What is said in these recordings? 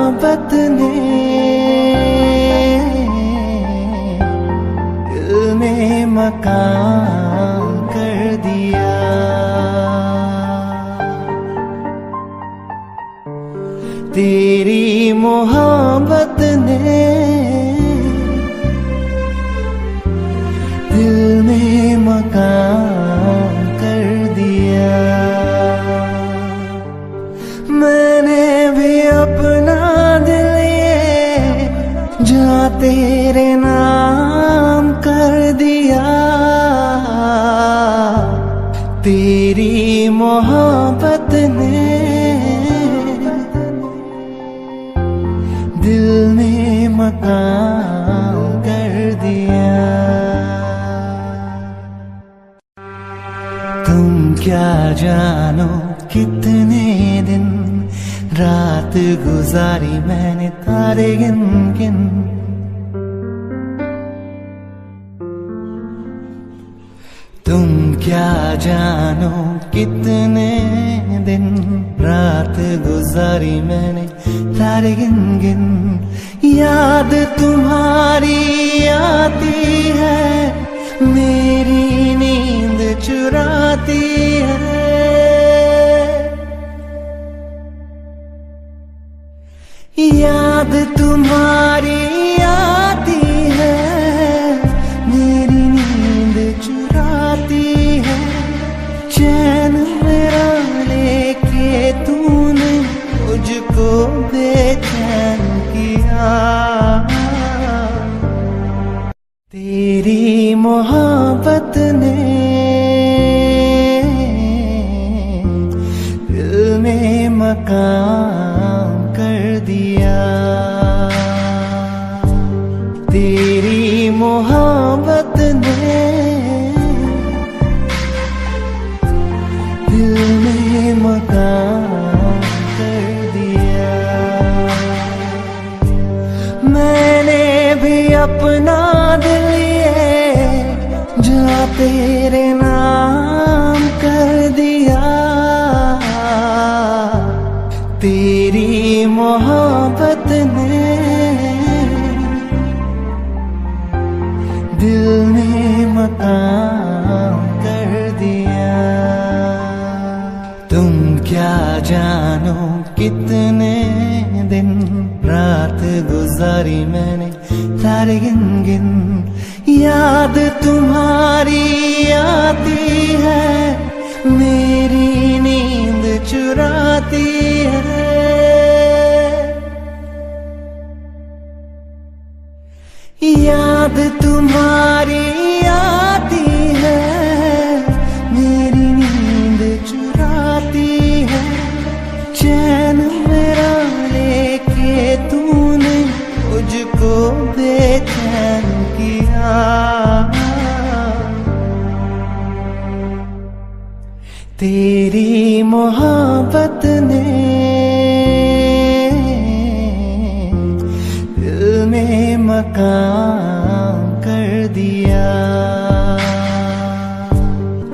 मोहब्बत ने दिल में मकान कर दिया। तेरी मोहब्बत ने दिल में मकान कर दिया। मैंने भी अपना दिल ये जा तेरे नाम कर दिया। तेरी मोहब्बत ने दिल में मकान कर दिया। तुम क्या जानो कितने दिन रात गुजारी मैंने तारे गिन गिन। तुम क्या जानो कितने दिन रात गुजारी मैंने तारे गिन गिन। याद तुम्हारी आती है, मेरी नींद चुराती है। याद तुम्हारी आती है, मेरी नींद चुराती है। चैन मेरा लेके तूने मुझको बेचैन किया। तेरी मोहब्बत ने दिल में मकान कर दिया। तेरी मोहब्बत ने दिल में मकान कर दिया। मैंने भी अपना दिल ये जा तेरे नाम कर दिया। तेरी मोहब्बत ने दिल में मकान कर दिया। तुम क्या जानो कितने दिन रात गुजारी मैंने तारे गिन गिन। याद तुम्हारी आती है, मेरी नींद चुराती है। याद तुम्हारी आती है, मेरी नींद चुराती है। चैन मेरा लेके तूने मुझको बेचैन किया। तेरी मोहब्बत ने दिल में मकान कर दिया।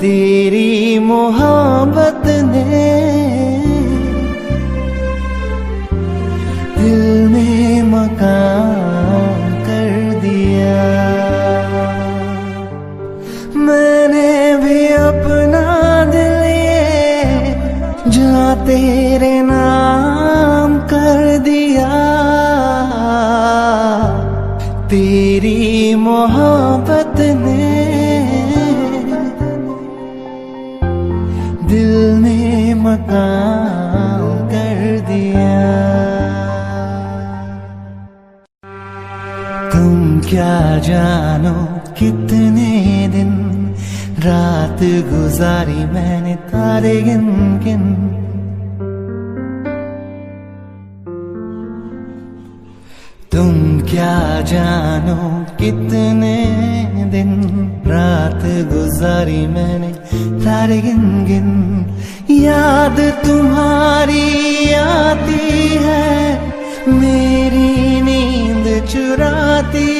तेरी मोहब्बत ने दिल में मकान कर दिया। मैंने भी अपना दिल ये जा तेरे नाम कर दिया। तेरी मोहब्बत ने दिल में मकान कर दिया। तुम क्या जानो कितने दिन रात गुजारी मैंने तारे गिन गिन। तुम क्या जानो कितने दिन रात गुजारी मैंने तारे गिन गिन। याद तुम्हारी आती है, मेरी नींद चुराती